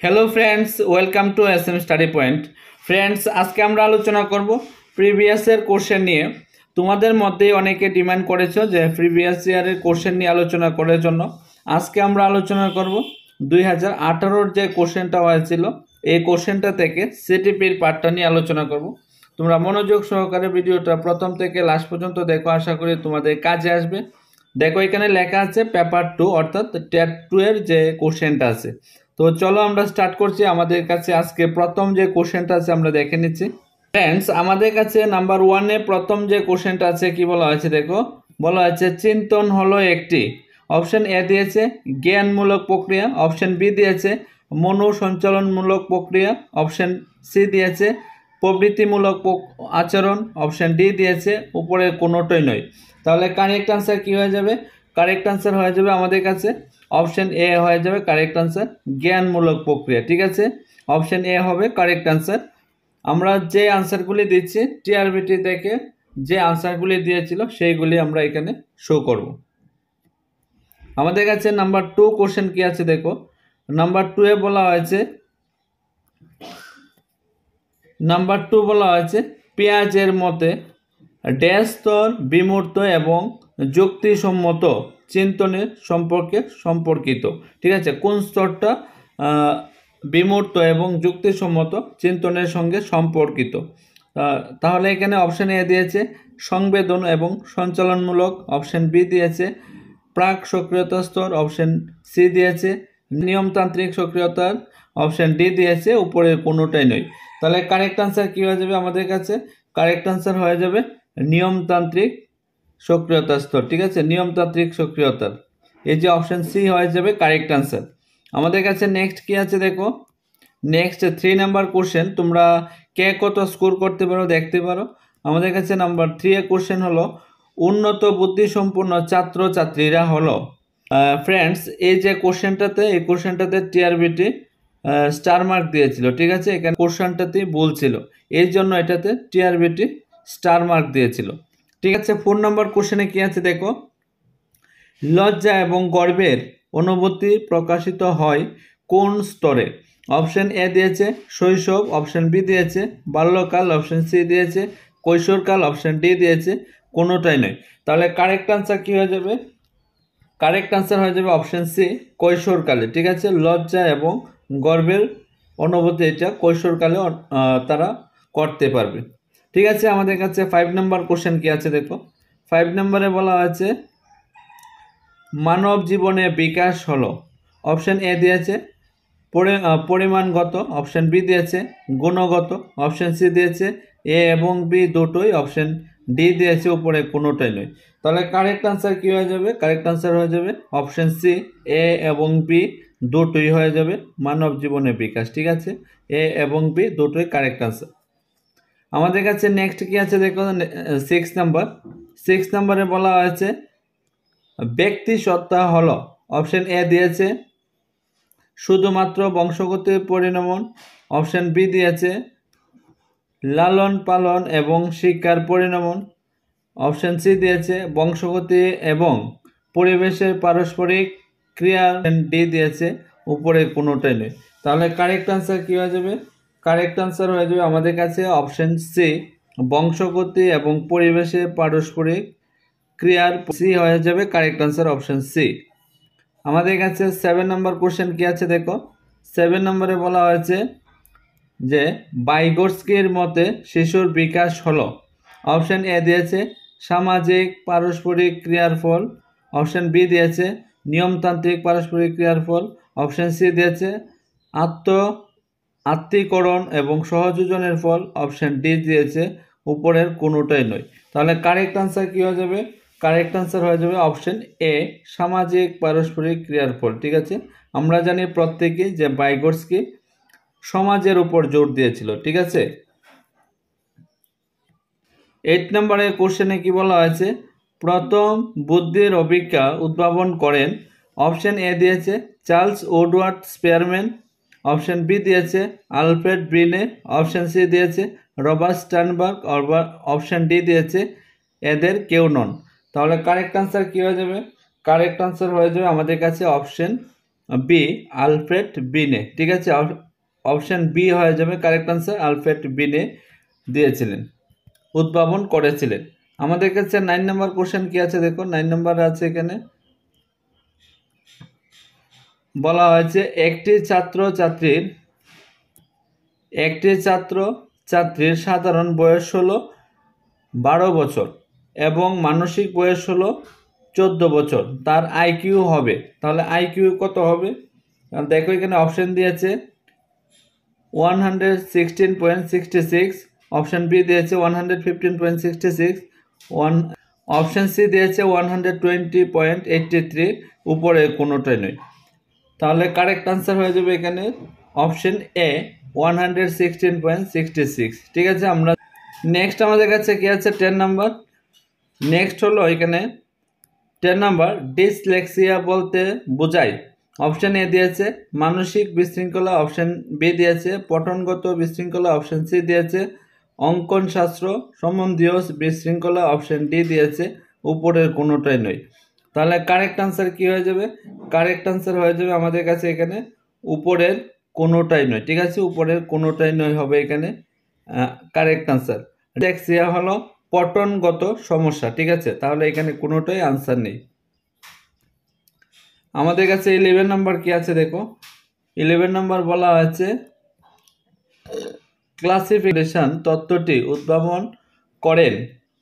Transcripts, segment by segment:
Hello friends, welcome to SM study point. Friends, আজকে আমরা আলোচনা করব প্রিভিয়াস ইয়ার কোশ্চেন নিয়ে। তোমাদের মধ্যে অনেকে ডিমান্ড করেছো যে প্রিভিয়াস ইয়ারের কোশ্চেন নিয়ে আলোচনা করার জন্য। আজকে আমরা আলোচনা করব 2018-র যে কোশ্চেনটা হয়েছিল এই কোশ্চেনটা থেকে সিটিপির পার্টটা নিয়ে আলোচনা করব। তোমরা মনোযোগ সহকারে ভিডিওটা প্রথম থেকে লাস্ট পর্যন্ত দেখো, আশা করি তোমাদের কাজে আসবে। দেখো, এখানে লেখা আছে পেপার 2 অর্থাৎ টেট 2 এর যে কোশ্চেনটা আছে। তো চলো আমরা স্টার্ট করছি। আমাদের কাছে আজকে প্রথম যে কোশ্চেনটা আছে আমরা দেখে নিচ্ছি। ফ্রেন্ডস, আমাদের কাছে নাম্বার 1-এ প্রথম যে কোশ্চেনটা আছে কি বলা হয়েছে দেখো। বলা হয়েছে চিন্তন হলো একটি, অপশন এ দিয়েছে জ্ঞানমূলক প্রক্রিয়া, অপশন বি দিয়েছে মনোসঞ্চালনমূলক প্রক্রিয়া, অপশন সি দিয়েছে প্রবৃত্তিমূলক আচরণ, অপশন ডি দিয়েছে উপরে কোনোটাই নয়। তাহলে কারেক্ট আনসার কি হয়ে যাবে? কারেক্ট আনসার হয়ে যাবে আমাদের কাছে অপশন এ হয়ে যাবে কারেক্ট আনসার, জ্ঞানমূলক প্রক্রিয়া। ঠিক আছে, অপশন এ হবে কারেক্ট আনসার। আমরা যে আনসারগুলি দিচ্ছি টিআরবিটি থেকে যে আনসারগুলি দিয়েছিল সেইগুলি আমরা এখানে শো করব। আমাদের কাছে নাম্বার 2 কোশ্চেন কি আছে দেখো। নাম্বার 2-এ বলা হয়েছে পেঁয়াজের মতে ড্যাশ স্তর বিমূর্ত এবং যুক্তিসম্মত চিন্তনের সম্পর্কে সম্পর্কিত। ঠিক আছে, কোন স্তরটা বিমূর্ত এবং যুক্তিসম্মত চিন্তনের সঙ্গে সম্পর্কিত? তাহলে এখানে অপশন এ দিয়েছে সংবেদন এবং সঞ্চালনমূলক, অপশন বি দিয়েছে প্রাক সক্রিয়তা স্তর, অপশন সি দিয়েছে নিয়মতান্ত্রিক সক্রিয়তার, অপশন ডি দিয়েছে উপরের কোনোটাই নয়। তাহলে কারেক্ট আনসার কী হয়ে যাবে আমাদের কাছে? কারেক্ট আনসার হয়ে যাবে নিয়মতান্ত্রিক সক্রিয়তা স্তর। ঠিক আছে, নিয়মতান্ত্রিক সক্রিয়তার এই যে অপশন সি হয়ে যাবে কারেক্ট আনসার। আমাদের কাছে নেক্সট কি আছে দেখো। নেক্সট 3 নাম্বার কোশ্চেন, তোমরা কে কত স্কোর করতে পারো দেখতে পারো। আমাদের কাছে নাম্বার 3 এর কোশ্চেন হলো উন্নত বুদ্ধিসম্পন্ন ছাত্রছাত্রীরা হলো। ফ্রেন্ডস, এই যে কোশ্চেনটাতে টিআরবিটি স্টার মার্ক দিয়েছিল। ঠিক আছে, এখানে কোশ্চেনটাতেই ভুল ছিল, এই জন্য এটাতে টিআরবিটি স্টার মার্ক দিয়েছিল। ঠিক আছে, 4 নম্বর কোশ্চেনে কি আছে দেখো। লজ্জা এবং গর্বের অনুভূতি প্রকাশিত হয় কোন স্তরে? অপশন এ দিয়েছে শৈশব, অপশন বি দিয়েছে বাল্যকাল, অপশন সি দিয়েছে কৈশোরকাল, অপশন ডি দিয়েছে কোনোটাই নয়। তাহলে কারেক্ট আনসার কী হয়ে যাবে? কারেক্ট আনসার হয়ে যাবে অপশন সি কৈশোরকালে। ঠিক আছে, লজ্জা এবং গর্বের অনুভূতি এটা কৈশোরকালে তারা করতে পারবে। ঠিক আছে, আমাদের কাছে 5 নম্বর কোশ্চেন কি আছে দেখো। 5 নম্বরে বলা হয়েছে মানব জীবনে বিকাশ হলো। অপশন এ দিয়েছে পরিমাণগত, অপশন বি দিয়েছে গুণগত, অপশন সি দিয়েছে এ এবং বি দুটোই, অপশন ডি দিয়েছে উপরে কোনোটাই নয়। তাহলে কারেক্ট আনসার কী হয়ে যাবে? কারেক্ট আনসার হয়ে যাবে অপশন সি এ এবং বি দুটোই হয়ে যাবে মানব জীবনের বিকাশ। ঠিক আছে, এ এবং বি দুটোই কারেক্ট আনসার। আমাদের কাছে নেক্সট কি আছে দেখো। 6 নম্বরে বলা হয়েছে ব্যক্তি সত্তা হলো। অপশন এ দিয়েছে শুধুমাত্র বংশগত পরিণমন, অপশন বি দিয়েছে লালন পালন এবং শিক্ষার পরিণমন, অপশন সি দিয়েছে বংশগতি এবং পরিবেশের পারস্পরিক ক্রিয়া, ডি দিয়েছে উপরে কোনোটাই নেই। তাহলে কারেক্ট আনসার কী হয়ে যাবে? কারেক্ট আনসার হয়ে যাবে আমাদের কাছে অপশন সি বংশগতি এবং পরিবেশের পারস্পরিক ক্রিয়ার, সি হয়ে যাবে কারেক্ট আনসার অপশন সি। আমাদের কাছে 7 নম্বর কোশ্চেন কি আছে দেখো। 7 নম্বরে বলা হয়েছে যে ভাইগোটস্কির মতে শিশুর বিকাশ হলো। অপশন এ দিয়েছে সামাজিক পারস্পরিক ক্রিয়ার ফল, অপশন বি দিয়েছে নিয়মতান্ত্রিক পারস্পরিক ক্রিয়ার ফল, অপশন সি দিয়েছে আত্মীকরণ এবং সহযোজনের ফল, অপশন ডি দিয়েছে উপরের কোনোটাই নয়। তাহলে কারেক্ট আনসার কী হয়ে যাবে? কারেক্ট আনসার হয়ে যাবে অপশন এ সামাজিক পারস্পরিক ক্রিয়ার ফল। ঠিক আছে, আমরা জানি প্রত্যেকেই যে ভাইগোটস্কি সমাজের উপর জোর দিয়েছিল। ঠিক আছে, 8 নম্বরের কোশ্চেনে কি বলা হয়েছে প্রথম বুদ্ধির অভিজ্ঞা উদ্ভাবন করেন। অপশন এ দিয়েছে চার্লস ওডওয়ার্ড স্পেয়ারম্যান, অপশন বি দিয়েছে আলফ্রেড ব্রিনে, অপশন সি দিয়েছে রবার্ট স্টার্নবার্গ, অপশন ডি দিয়েছে এদের কেউ নন। তাহলে কারেক্ট আনসার কী হয়ে যাবে? কারেক্ট আনসার হয়ে যাবে আমাদের কাছে অপশন বি আলফ্রেড বিনে। ঠিক আছে, অপশন বি হয়ে যাবে কারেক্ট আনসার। আলফ্রেড বিনে দিয়েছিলেন, উদ্ভাবন করেছিলেন। আমাদের কাছে 9 নম্বর কোশ্চেন কি আছে দেখো, 9 নম্বর আছে এখানে বলা হয়েছে একটি ছাত্র ছাত্রীর সাধারণ বয়স হলো 12 বছর এবং মানসিক বয়স হলো 14 বছর, তার আইকিউ হবে, তাহলে আইকিউ কত হবে? দেখো এখানে অপশন দিয়েছে 116.66, অপশন বি দিয়েছে 115.66, অপশন সি দিয়েছে 120.83, উপরে কোনোটাই নয়। তাহলে কারেক্ট আনসার হয়ে যাবে এখানে অপশন এ 116.66। ঠিক আছে, আমরা নেক্সট আমাদের কাছে কি আছে 10 নাম্বার। নেক্সট হলো এখানে 10 নাম্বার, ডিসলেক্সিয়া বলতে বোঝায়। অপশন এ দিয়েছে মানসিক বিশৃঙ্খলা, অপশন বি দিয়েছে পঠনগত বিশৃঙ্খলা, অপশন সি দিয়েছে অঙ্কন শাস্ত্র সম্বন্ধীয় বিশৃঙ্খলা, অপশন ডি দিয়েছে উপরের কোনোটাই নয়। তাহলে কারেক্ট আনসার কি হয়ে যাবে? কারেক্ট আনসার হয়ে যাবে আমাদের কাছে এখানে উপরের কোনোটাই নয়। ঠিক আছে, উপরের কোনোটাই নয় হবে এখানে কারেক্ট আনসার। ডিসলেক্সিয়া হলো পঠনগত সমস্যা। ঠিক আছে, তাহলে এখানে কোনোটাই আনসার নেই। আমাদের কাছে 11 নম্বর কি আছে দেখো, 11 নম্বর বলা হয়েছে ক্লাসিফিকেশন তত্ত্বটি উদ্ভাবন করেন।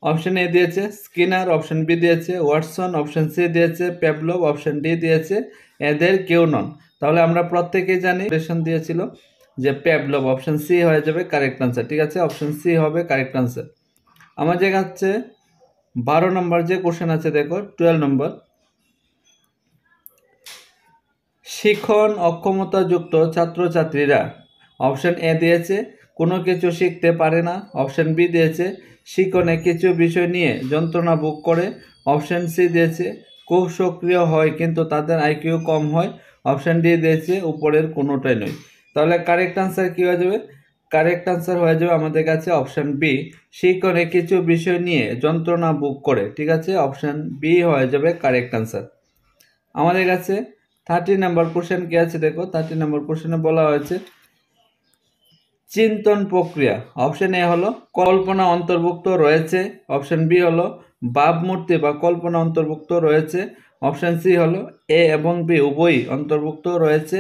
অপশন এ দিয়েছে স্কিনার, অপশন বি দিয়েছে ওয়াটসন, অপশন সি দিয়েছে প্যাভলভ, অপশন ডি দিয়েছে এদের কেউ নন। তাহলে আমরা প্রত্যেকেই জানি দিয়েছিল যে প্যাভলভ, অপশন সি হয়ে যাবে কারেক্ট আনসার। ঠিক আছে, অপশন সি হবে কারেক্ট আনসার। আমাদের কাছে 12 নম্বর যে কোশ্চেন আছে দেখো, 12 নম্বর, শিখন অক্ষমতাযুক্ত ছাত্রছাত্রীরা। অপশন এ দিয়েছে কোনো কিছু শিখতে পারে না, অপশন বি দিয়েছে শিখনে কিছু বিষয় নিয়ে যন্ত্রণা ভোগ করে, অপশন সি দিয়েছে খুব সক্রিয় হয় কিন্তু তাদের আইকিউ কম হয়, অপশন ডি দিয়েছে উপরের কোনোটাই নয়। তাহলে কারেক্ট আনসার কী হয়ে যাবে? কারেক্ট আনসার হয়ে যাবে আমাদের কাছে অপশন বি, শিখনে কিছু বিষয় নিয়ে যন্ত্রণা ভোগ করে। ঠিক আছে, অপশন বি হয়ে যাবে কারেক্ট আনসার। আমাদের কাছে 30 নম্বর কোশ্চেন কি আছে দেখো, 30 নম্বর কোশ্চেনে বলা হয়েছে চিন্তন প্রক্রিয়া। অপশন এ হলো কল্পনা অন্তর্ভুক্ত রয়েছে, অপশন বি হলো ভাবমূর্তি বা কল্পনা অন্তর্ভুক্ত রয়েছে, অপশন সি হলো এ এবং বি উভয়ই অন্তর্ভুক্ত রয়েছে,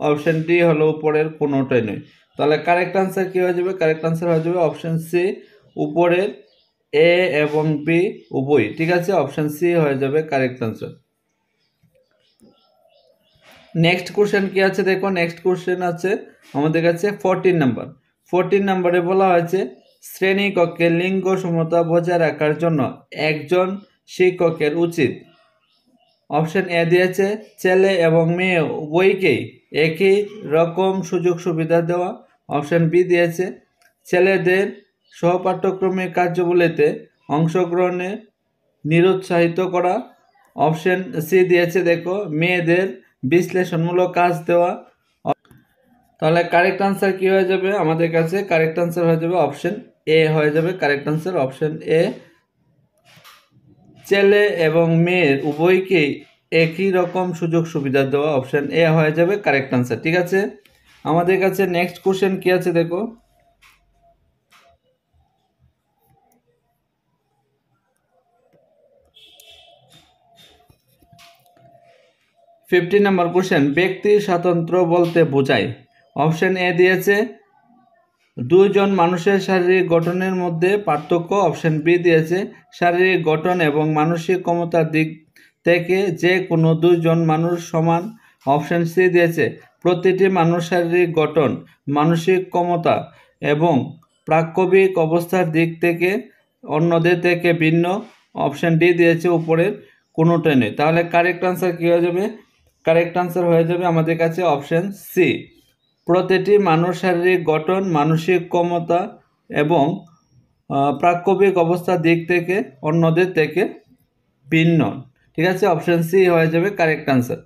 অপশন ডি হলো উপরের কোনোটাই নয়। তাহলে কারেক্ট আনসার কি হয়ে যাবে? কারেক্ট আনসার হয়ে যাবে অপশন সি, উপরের এ এবং বি উভয়ই। ঠিক আছে, অপশন সি হয়ে যাবে কারেক্ট আনসার। নেক্সট কোশ্চেন কি আছে দেখো, নেক্সট কোশ্চেন আছে আমাদের কাছে 14 নাম্বার। 14 নাম্বারে বলা হয়েছে শ্রেণীকক্ষে লিঙ্গ সমতা বজায় রাখার জন্য একজন শিক্ষকের উচিত। অপশন এ দিয়েছে ছেলে এবং মেয়ে উভয়কেই একই রকম সুযোগ সুবিধা দেওয়া, অপশন বি দিয়েছে ছেলেদের সহপাঠ্যক্রমিক কার্যাবলীতে অংশগ্রহণে নিরুৎসাহিত করা, অপশন সি দিয়েছে দেখো মেয়েদের বিশ্লেষণমূলক কাজ দেওয়া। তাহলে কারেক্ট আনসার কি হয়ে যাবে আমাদের কাছে? কারেক্ট আনসার হয়ে যাবে অপশন এ হয়ে যাবে কারেক্ট আনসার। অপশন এ, ছেলে এবং মেয়ের উভয়কেই একই রকম সুযোগ সুবিধা দেওয়া, অপশন এ হয়ে যাবে কারেক্ট আনসার। ঠিক আছে, আমাদের কাছে নেক্সট কোশ্চেন কি আছে দেখো, ফিফটিন নম্বর কোশ্চেন ব্যক্তি স্বাতন্ত্র্য বলতে বোঝায়। অপশন এ দিয়েছে দুইজন মানুষের শারীরিক গঠনের মধ্যে পার্থক্য, অপশন বি দিয়েছে শারীরিক গঠন এবং মানসিক ক্ষমতার দিক থেকে যে কোনো দুইজন মানুষ সমান, অপশন সি দিয়েছে প্রতিটি মানুষ শারীরিক গঠন, মানসিক ক্ষমতা এবং প্রাকবিক অবস্থার দিক থেকে অন্যদের থেকে ভিন্ন, অপশন ডি দিয়েছে উপরের কোনোটাই নেই। তাহলে কারেক্ট আনসার কী হয়ে যাবে? কারেক্ট আনসার হয়ে যাবে আমাদের কাছে অপশন সি, প্রতিটি মানুষ শারীরিক গঠন, মানসিক ক্ষমতা এবং প্রাকবিক অবস্থার দিক থেকে অন্যদের থেকে ভিন্ন। ঠিক আছে, অপশন সি হয়ে যাবে কারেক্ট আনসার।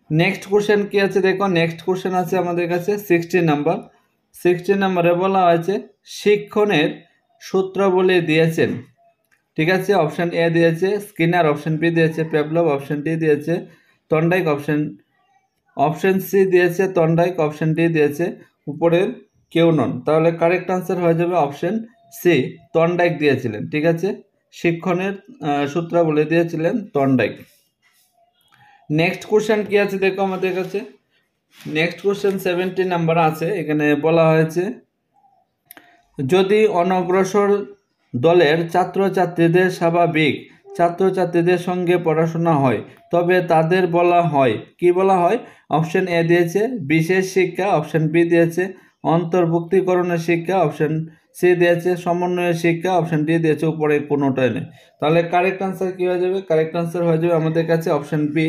নেক্সট কোশ্চেন কি আছে দেখো, নেক্সট কোশ্চেন আছে আমাদের কাছে 16 নাম্বার। 16 নাম্বারে বলা হয়েছে শিক্ষণের সূত্রাবলী দিয়েছেন। ঠিক আছে, অপশন এ দিয়েছে স্কিনার, অপশন বি দিয়েছে প্যাভলভ, অপশন ডি দিয়েছে থর্নডাইক, অপশন সি দিয়েছে তন্ডাইক, অপশন ডি দিয়েছে উপরের কেউ নন। তাহলে কারেক্ট আনসার হয়ে যাবে অপশন সি, তন্ডাইক দিয়েছিলেন। ঠিক আছে, শিক্ষণের সূত্রাবলী দিয়েছিলেন তন্ডাইক। নেক্সট কোশ্চেন কি আছে দেখো আমাদের কাছে। নেক্সট কোশ্চেন 70 নাম্বার আছে। এখানে বলা হয়েছে যদি অনগ্রসর দলের ছাত্রছাত্রীদের স্বাভাবিক ছাত্রছাত্রীদের সঙ্গে পড়াশোনা হয় তবে তাদের বলা হয়, কি বলা হয়? অপশন এ দিয়েছে বিশেষ শিক্ষা, অপশন বি দিয়েছে অন্তর্ভুক্তিকরণের শিক্ষা, অপশন সি দিয়েছে সমন্বয়ের শিক্ষা, অপশন ডি দিয়েছে উপরে কোনোটাই নেই। তাহলে কারেক্ট আনসার কি হয়ে যাবে? কারেক্ট আনসার হয়ে যাবে আমাদের কাছে অপশন বি,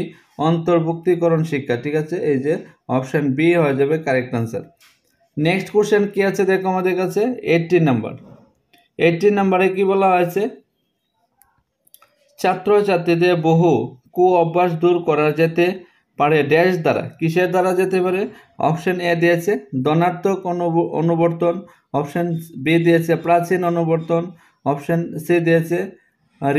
অন্তর্ভুক্তিকরণ শিক্ষা। ঠিক আছে, এই যে অপশন বি হয়ে যাবে কারেক্ট আনসার। নেক্সট কোশ্চেন কি আছে দেখো আমাদের কাছে 18 নাম্বার। 18 নাম্বারে কি বলা হয়েছে? ছাত্রছাত্রীদের বহু কু অভ্যাস দূর করা যেতে পারে ড্যাশ দ্বারা, কিসের দ্বারা যেতে পারে? অপশন এ দিয়েছে ধনাত্মক অনুবর্তন, অপশন বি দিয়েছে প্রাচীন অনুবর্তন, অপশন সি দিয়েছে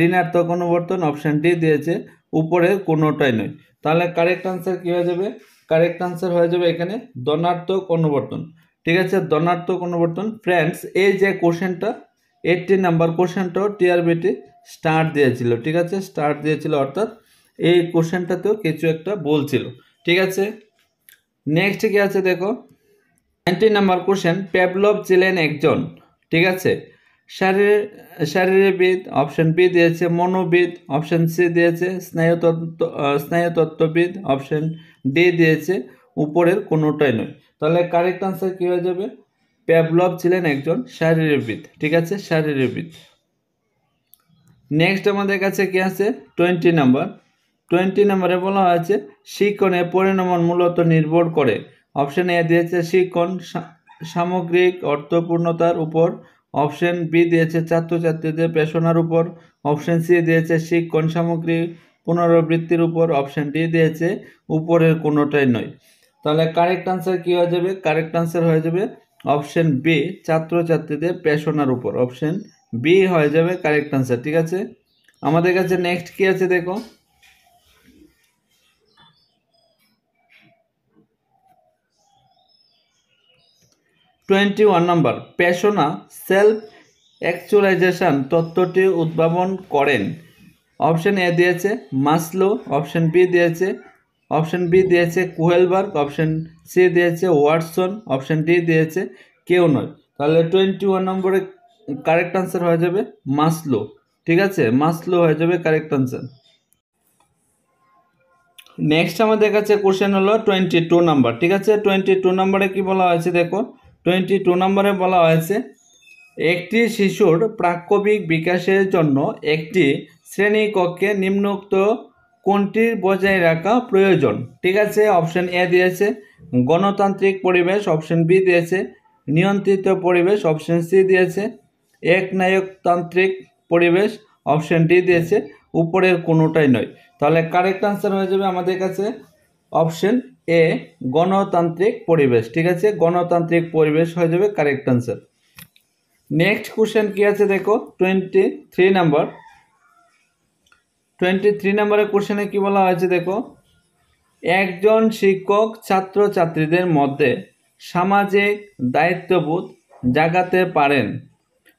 ঋণাত্মক অনুবর্তন, অপশন ডি দিয়েছে উপরের কোনোটাই নয়। তাহলে কারেক্ট আনসার কি হয়ে যাবে? কারেক্ট আনসার হয়ে যাবে এখানে ধনাত্মক অনুবর্তন। ঠিক আছে, ধনাত্মক অনুবর্তন। ফ্রেন্ডস, এই যে কোশ্চেনটা 18 নাম্বার কোশ্চেনটাও টিআরবিটি স্টার দিয়েছিল। ঠিক আছে, স্টার দিয়েছিল, অর্থাৎ এই কোশ্চেনটাতেও কিছু একটা বলছিল। ঠিক আছে, নেক্সট কি আছে দেখো 19 নাম্বার কোশ্চেন। পেভলভ ছিলেন একজন, ঠিক আছে, শারীরবিদ, অপশন বি দিয়েছে মনোবিদ, অপশন সি দিয়েছে স্নায়ুতত্ত্ববিদ, অপশন ডি দিয়েছে উপরের কোনোটাই নয়। তাহলে কারেক্ট আনসার কি হয়ে যাবে? পেভলভ ছিলেন একজন শারীরবিদ। ঠিক আছে, শারীরবিদ। নেক্সট আমাদের কাছে কি আছে 20 নাম্বার। 20 নাম্বারে বলা হয়েছে শিক্ষণের পরিণামন মূলত নির্ভর করে। অপশন এ দিয়েছে শিক্ষণ সামগ্রিক অর্থপূর্ণতার উপর, অপশন বি দিয়েছে ছাত্রছাত্রীদের পেশনার উপর, অপশন সি দিয়েছে শিক্ষণ সামগ্রিক পুনরাবৃত্তির উপর, অপশন ডি দিয়েছে উপরের কোনোটাই নয়। তাহলে কারেক্ট আনসার কি হয়ে যাবে? কারেক্ট আনসার হয়ে যাবে অপশন বি, ছাত্রছাত্রীদের পেশনার উপর। অপশন বি হয়ে যাবে কারেক্ট আনসার। ঠিক আছে, আমাদের কাছে নেক্সট কি আছে দেখো 21 নাম্বার। পেশনা সেলফ অ্যাকচুয়ালাইজেশন তত্ত্বটি উদ্ভাবন করেন। অপশন এ দিয়েছে মাসলো, অপশন বি দিয়েছে কুহেলবার্গ, অপশন সি দিয়েছে ওয়াটসন, অপশন ডি দিয়েছে কেউ নয়। তাহলে 21 নম্বরে কারেক্ট আনসার হয়ে যাবে মাসলো। ঠিক আছে, মাসলো হয়ে যাবে কারেক্ট আনসার। নেক্সট আমাদের কাছে কোশ্চেন হলো 22 নাম্বার। ঠিক আছে, 22 নম্বরে কি বলা হয়েছে দেখো 22 নম্বরে বলা হয়েছে একটি শিশুর প্রাক্কবিক বিকাশের জন্য একটি শ্রেণীকক্ষে নিম্নোক্ত কোনটির বজায় রাখা প্রয়োজন? ঠিক আছে, অপশন এ দিয়েছে গণতান্ত্রিক পরিবেশ, অপশন বি দিয়েছে নিয়ন্ত্রিত পরিবেশ, অপশন সি দিয়েছে একনায়কতান্ত্রিক পরিবেশ, অপশন ডি দিয়েছে উপরের কোনোটাই নয়। তাহলে কারেক্ট আনসার হয়ে যাবে আমাদের কাছে অপশন এ, গণতান্ত্রিক পরিবেশ। ঠিক আছে, গণতান্ত্রিক পরিবেশ হয়ে যাবে কারেক্ট আনসার। নেক্সট কোশ্চেন কি আছে দেখো 23 নাম্বার। 23 নম্বরের কোশ্চেনে কি বলা হয়েছে দেখো একজন শিক্ষক ছাত্রছাত্রীদের মধ্যে সামাজিক দায়িত্ববোধ জাগাতে পারেন।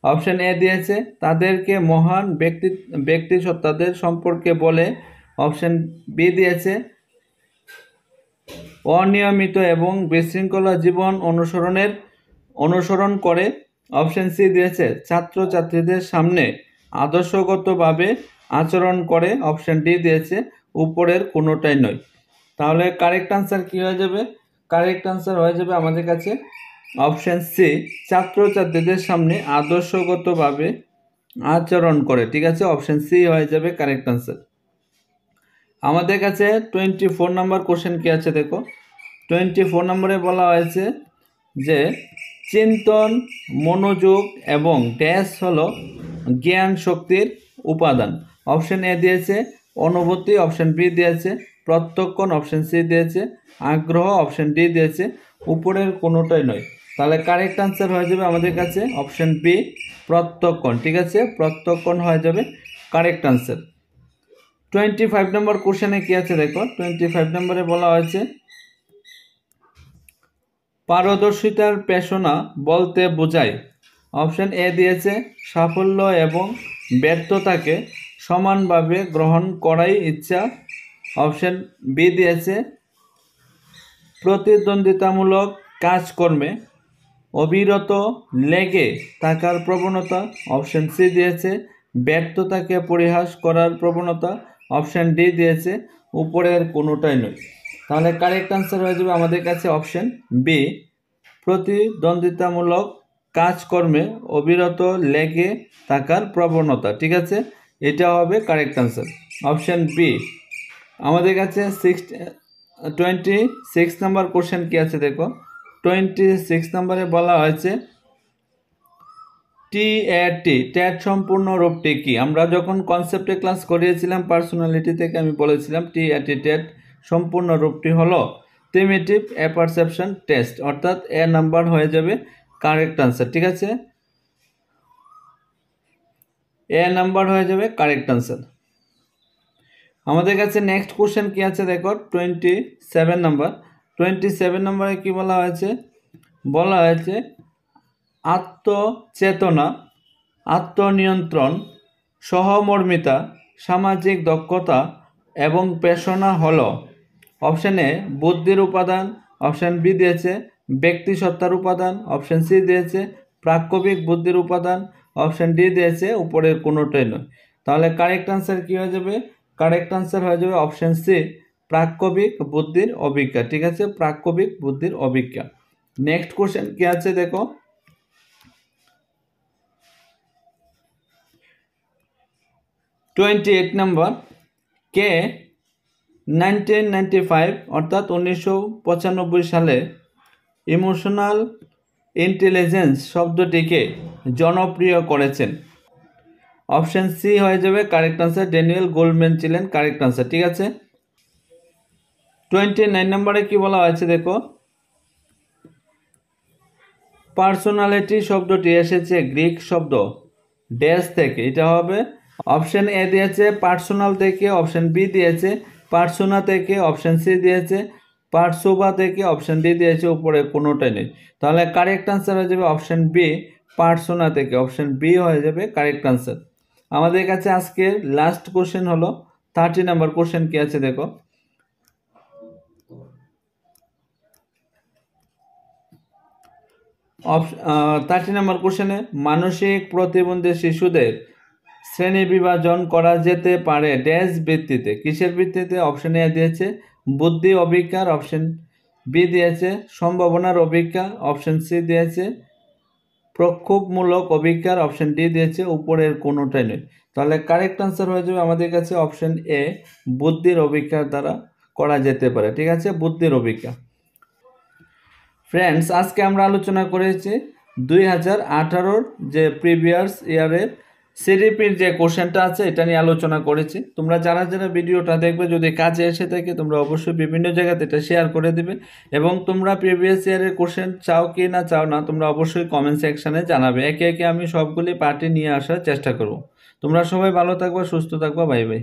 অপশন এ দিয়েছে তাদেরকে মহান ব্যক্তিসত্তাদের সম্পর্কে বলে, অপশন বি দিয়েছে অনিয়মিত এবং বিশৃঙ্খলা জীবন অনুসরণ করে, অপশন সি দিয়েছে ছাত্রছাত্রীদের সামনে আদর্শগতভাবে আচরণ করে, অপশন ডি দিয়েছে উপরের কোনোটাই নয়। তাহলে কারেক্ট আনসার কি হয়ে যাবে? কারেক্ট আনসার হয়ে যাবে আমাদের কাছে অপশন সি, ছাত্রছাত্রীদের সামনে আদর্শগতভাবে আচরণ করে। ঠিক আছে, অপশন সি হয়ে যাবে কারেক্ট আনসার। আমাদের কাছে 24 নম্বর কোশ্চেন কি আছে দেখো 24 নম্বরে বলা হয়েছে যে চিন্তন, মনোযোগ এবং ড্যাশ হলো জ্ঞান শক্তির উপাদান। অপশন এ দিয়েছে অনুভূতি, অপশন বি দিয়েছে প্রত্যক্ষণ, অপশন সি দিয়েছে আগ্রহ, অপশন ডি দিয়েছে উপরের কোনোটাই নয়। তাহলে কারেক্ট আনসার হয়ে যাবে আমাদের কাছে অপশন বি, প্রত্যক্ষণ। ঠিক আছে, প্রত্যক্ষণ হয়ে যাবে কারেক্ট আনসার। 25 নম্বর কোশ্চেনে কি আছে দেখো 25 নম্বরে বলা হয়েছে পারদর্শিতার পেশনা বলতে বোঝায়? অপশন এ দিয়েছে সাফল্য এবং ব্যর্থতাকে সমানভাবে গ্রহণ করাই ইচ্ছা। অপশন বি দিয়েছে প্রতিদ্বন্দ্বিতামূলক কাজকর্মে অবিরত লেগে থাকার প্রবণতা। অপশন সি দিয়েছে ব্যর্থতাকে পরিহাস করার প্রবণতা। অপশন ডি দিয়েছে উপরের কোনোটাই নয়। তাহলে কারেক্ট আনসার হয়ে যাবে আমাদের কাছে অপশন বি, প্রতিদ্বন্দ্বিতামূলক কাজকর্মে অবিরত লেগে থাকার প্রবণতা। ঠিক আছে, এটা হবে কারেক্ট আনসার অপশন বি। আমাদের কাছে 26 নাম্বার কোশ্চেন কি আছে দেখো। 26 নম্বরে বলা হয়েছে টেট সম্পূর্ণ রূপটি কি? আমরা যখন কনসেপ্টে ক্লাস করিয়েছিলাম পার্সোনালিটি থেকে আমি বলেছিলাম টেট সম্পূর্ণ রূপটি হলো থিমেটিভ অ্যাপারসেপশন টেস্ট, অর্থাৎ এ নাম্বার হয়ে যাবে কারেক্ট আনসার। ঠিক আছে, এ নাম্বার হয়ে যাবে কারেক্ট আনসার। আমাদের কাছে নেক্সট কোশ্চেন কি আছে দেখো 27 নাম্বার। 27 নম্বরে কি বলা হয়েছে? বলা হয়েছে আত্মচেতনা, আত্মনিয়ন্ত্রণ, সহমর্মিতা, সামাজিক দক্ষতা এবং পেশনা হলো। অপশন এ বুদ্ধির উপাদান, অপশন বি দিয়েছে ব্যক্তিসত্তার উপাদান, অপশন সি দিয়েছে প্রাক্কবিক বুদ্ধির উপাদান, অপশন ডি দিয়েছে উপরের কোনোটাই নয়। তাহলে কারেক্ট আনসার কি হয়ে যাবে? কারেক্ট আনসার হয়ে যাবে অপশন সি, প্রাক্কবিক বুদ্ধির অভিজ্ঞা। ঠিক আছে, প্রাক্কবিক বুদ্ধির অভিজ্ঞা। নেক্সট কোশ্চেন কি আছে দেখো 28 নম্বর। কে 1995 অর্থাৎ 1995 সালে ইমোশনাল ইন্টেলিজেন্স শব্দটিকে জনপ্রিয় করেছেন? অপশন সি হয়ে যাবে কারেক্ট আনসার, ড্যানিয়েল গোল্ডম্যান ছিলেন কারেক্ট আনসার। ঠিক আছে, 29 নম্বরে কি বলা হয়েছে দেখো, পার্সোনালিটি শব্দটি এসেছে গ্রিক শব্দ ড্যাশ থেকে। এটা হবে অপশন এ দিয়েছে পার্সোনাল থেকে, অপশন বি দিয়েছে পার্সোনা থেকে, অপশন সি দিয়েছে পার্সোবা থেকে, অপশন ডি দিয়েছে উপরে কোনোটাই নেই। তাহলে কারেক্ট আনসার হয়ে যাবে অপশন বি, পার্সোনা থেকে। অপশন বি হয়ে যাবে কারেক্ট আনসার। আমাদের কাছে আজকের লাস্ট কোশ্চেন হলো 30 নম্বর কোশ্চেন কি আছে দেখো। 30 নম্বর কোশ্চেনে মানসিক প্রতিবন্ধী শিশুদের শ্রেণী বিভাজন করা যেতে পারে ড্যাশ ভিত্তিতে? কিসের ভিত্তিতে? অপশন এ দিয়েছে বুদ্ধি অভিজ্ঞার, অপশন বি দিয়েছে সম্ভাবনার অভিজ্ঞা, অপশন সি দিয়েছে প্রক্ষোভমূলক অভিজ্ঞার, অপশন ডি দিয়েছে উপরের কোনোটাই নয়। তাহলে কারেক্ট আনসার হয়ে যাবে আমাদের কাছে অপশন এ, বুদ্ধির অভিজ্ঞার দ্বারা করা যেতে পারে। ঠিক আছে, বুদ্ধির অভিজ্ঞা। ফ্রেন্ডস, আজকে আমরা আলোচনা করেছি 2018 যে প্রিভিয়াস ইয়ারের সিডিপির যে কোশ্চেনটা আছে এটা নিয়ে আলোচনা করেছি। তোমরা যারা যারা ভিডিওটা দেখবে যদি কাজে এসে থাকে তোমরা অবশ্যই বিভিন্ন জায়গাতে এটা শেয়ার করে দিবে, এবং তোমরা প্রিভিয়াস ইয়ারের কোশ্চেন চাও কি না চাও না তোমরা অবশ্যই কমেন্ট সেকশানে জানাবে। একে একে আমি সবগুলি পার্টি নিয়ে আসার চেষ্টা করব। তোমরা সবাই ভালো থাকবা, সুস্থ থাকবা, বাই বাই।